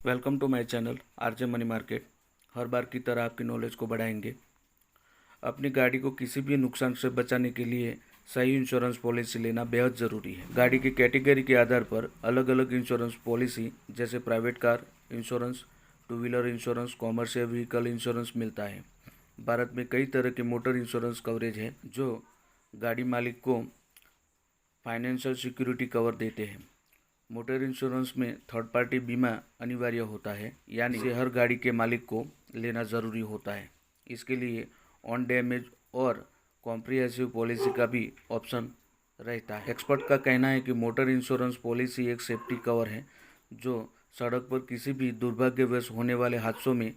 Welcome to my channel RJ Money Market. हर बार की तरह आपकी नॉलेज को बढ़ाएंगे। अपनी गाड़ी को किसी भी नुकसान से बचाने के लिए सही इंश्योरेंस पॉलिसी लेना बेहद ज़रूरी है। गाड़ी की कैटेगरी के आधार पर अलग अलग इंश्योरेंस पॉलिसी जैसे private car insurance, two wheeler insurance, commercial vehicle insurance मिलता है। भारत में कई तरह के मोटर इंश्योरेंस कवरेज है जो गाड़ी मालिक को फाइनेंशियल सिक्योरिटी कवर देते हैं। मोटर इंश्योरेंस में थर्ड पार्टी बीमा अनिवार्य होता है, यानी इसे हर गाड़ी के मालिक को लेना ज़रूरी होता है। इसके लिए ऑन डैमेज और कॉम्प्रिहेंसिव पॉलिसी का भी ऑप्शन रहता है। एक्सपर्ट का कहना है कि मोटर इंश्योरेंस पॉलिसी एक सेफ्टी कवर है जो सड़क पर किसी भी दुर्भाग्यवश होने वाले हादसों में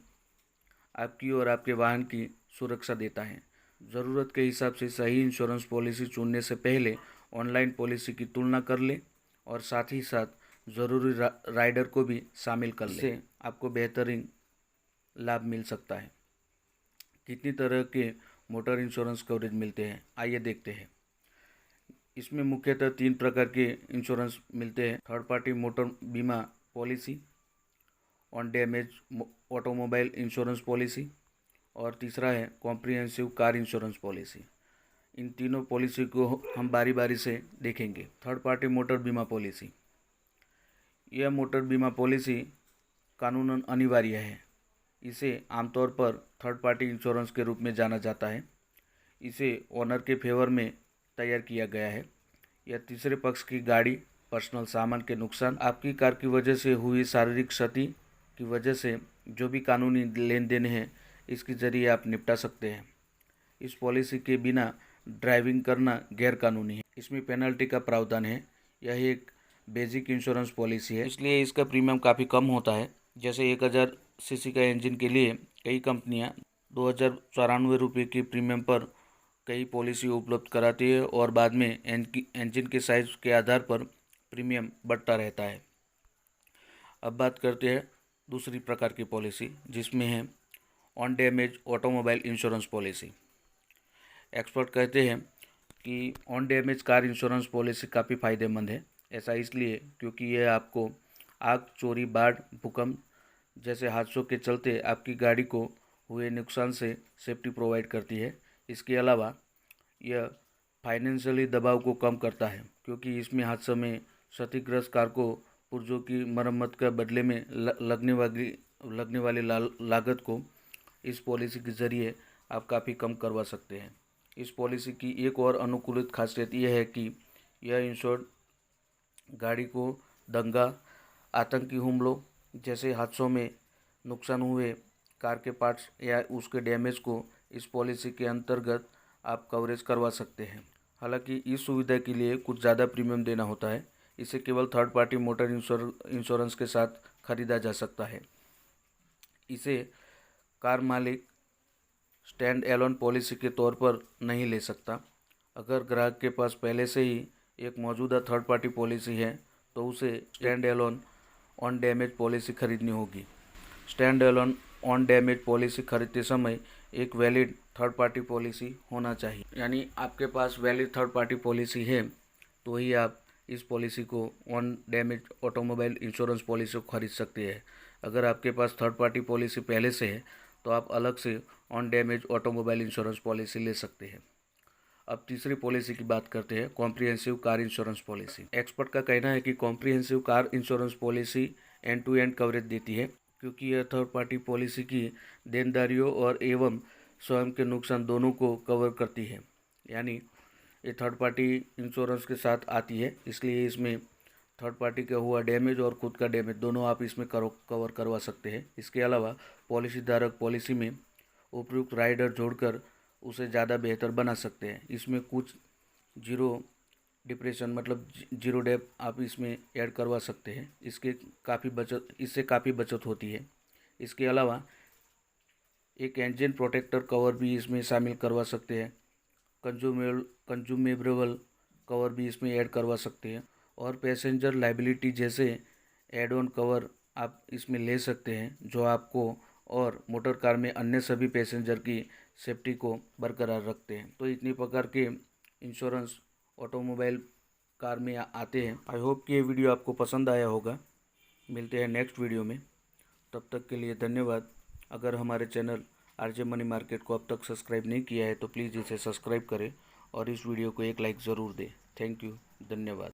आपकी और आपके वाहन की सुरक्षा देता है। ज़रूरत के हिसाब से सही इंश्योरेंस पॉलिसी चुनने से पहले ऑनलाइन पॉलिसी की तुलना कर ले और साथ ही साथ ज़रूरी राइडर को भी शामिल कर ले। इससे आपको बेहतरीन लाभ मिल सकता है। कितनी तरह के मोटर इंश्योरेंस कवरेज मिलते हैं, आइए देखते हैं। इसमें मुख्यतः 3 प्रकार के इंश्योरेंस मिलते हैं। थर्ड पार्टी मोटर बीमा policy, on damage automobile insurance policy और तीसरा है कॉम्प्रिहेंसिव कार इंश्योरेंस पॉलिसी। इन तीनों पॉलिसी को हम बारी बारी से देखेंगे। थर्ड पार्टी मोटर बीमा पॉलिसी, यह मोटर बीमा पॉलिसी कानूनन अनिवार्य है। इसे आमतौर पर थर्ड पार्टी इंश्योरेंस के रूप में जाना जाता है। इसे ओनर के फेवर में तैयार किया गया है। यह तीसरे पक्ष की गाड़ी, पर्सनल सामान के नुकसान, आपकी कार की वजह से हुई शारीरिक क्षति की वजह से जो भी कानूनी लेन देन है, इसके जरिए आप निपटा सकते हैं। इस पॉलिसी के बिना ड्राइविंग करना गैर कानूनी है। इसमें पेनल्टी का प्रावधान है। यह एक बेसिक इंश्योरेंस पॉलिसी है, इसलिए इसका प्रीमियम काफ़ी कम होता है। जैसे 1000 सीसी का इंजन के लिए कई कंपनियां 2094 की प्रीमियम पर कई पॉलिसी उपलब्ध कराती है और बाद में इंजन के साइज के आधार पर प्रीमियम बढ़ता रहता है। अब बात करते हैं दूसरी प्रकार की पॉलिसी, जिसमें है on damage automobile insurance policy. Expert कहते हैं कि on damage car insurance policy काफ़ी फ़ायदेमंद है। ऐसा इसलिए क्योंकि यह आपको आग, चोरी, बाढ़, भूकंप जैसे हादसों के चलते आपकी गाड़ी को हुए नुकसान से सेफ्टी प्रोवाइड करती है। इसके अलावा यह फाइनेंशियली दबाव को कम करता है, क्योंकि इसमें हादसों में क्षतिग्रस्त कार को पुर्जों की मरम्मत के बदले में लगने वाली लागत को इस पॉलिसी के ज़रिए आप काफ़ी कम करवा सकते हैं। इस पॉलिसी की एक और अनुकूलित खासियत यह है कि यह इंश्योर्ड गाड़ी को दंगा, आतंकी हमलों जैसे हादसों में नुकसान हुए कार के पार्ट्स या उसके डैमेज को इस पॉलिसी के अंतर्गत आप कवरेज करवा सकते हैं। हालांकि इस सुविधा के लिए कुछ ज़्यादा प्रीमियम देना होता है। इसे केवल थर्ड पार्टी मोटर इंश्योरेंस के साथ खरीदा जा सकता है। इसे कार मालिक स्टैंड एलोन पॉलिसी के तौर पर नहीं ले सकता। अगर ग्राहक के पास पहले से ही एक मौजूदा थर्ड पार्टी पॉलिसी है तो उसे stand alone on damage policy खरीदनी होगी। Stand alone on damage policy खरीदते समय एक वैलिड थर्ड पार्टी पॉलिसी होना चाहिए, यानी आपके पास वैलिड थर्ड पार्टी पॉलिसी है तो ही आप इस पॉलिसी को on damage automobile insurance policy को खरीद सकते हैं। अगर आपके पास थर्ड पार्टी पॉलिसी पहले से है तो आप अलग से on damage automobile insurance policy ले सकते हैं। अब तीसरी पॉलिसी की बात करते हैं, comprehensive car insurance policy. Expert का कहना है कि comprehensive car insurance policy end to end coverage देती है, क्योंकि यह थर्ड पार्टी पॉलिसी की देनदारियों और एवं स्वयं के नुकसान दोनों को कवर करती है। यानी ये थर्ड पार्टी इंश्योरेंस के साथ आती है, इसलिए इसमें थर्ड पार्टी का हुआ डैमेज और खुद का डैमेज दोनों आप इसमें कवर करवा सकते हैं। इसके अलावा पॉलिसी धारक पॉलिसी में उपयुक्त राइडर जोड़कर उसे ज़्यादा बेहतर बना सकते हैं। इसमें कुछ जीरो डिप्रेशन मतलब जीरो डेप आप इसमें ऐड करवा सकते हैं। इससे काफ़ी बचत होती है। इसके अलावा एक इंजन प्रोटेक्टर कवर भी इसमें शामिल करवा सकते हैं। कंज्यूमेबल कवर भी इसमें ऐड करवा सकते हैं और पैसेंजर लाइबिलिटी जैसे एड ऑन कवर आप इसमें ले सकते हैं, जो आपको और मोटर कार में अन्य सभी पैसेंजर की सेफ्टी को बरकरार रखते हैं। तो इतनी प्रकार के इंश्योरेंस ऑटोमोबाइल कार में आते हैं। आई होप कि ये वीडियो आपको पसंद आया होगा। मिलते हैं नेक्स्ट वीडियो में। तब तक के लिए धन्यवाद। अगर हमारे चैनल आरजे मनी मार्केट को अब तक सब्सक्राइब नहीं किया है तो प्लीज़ इसे सब्सक्राइब करें और इस वीडियो को एक लाइक ज़रूर दें। थैंक यू, धन्यवाद।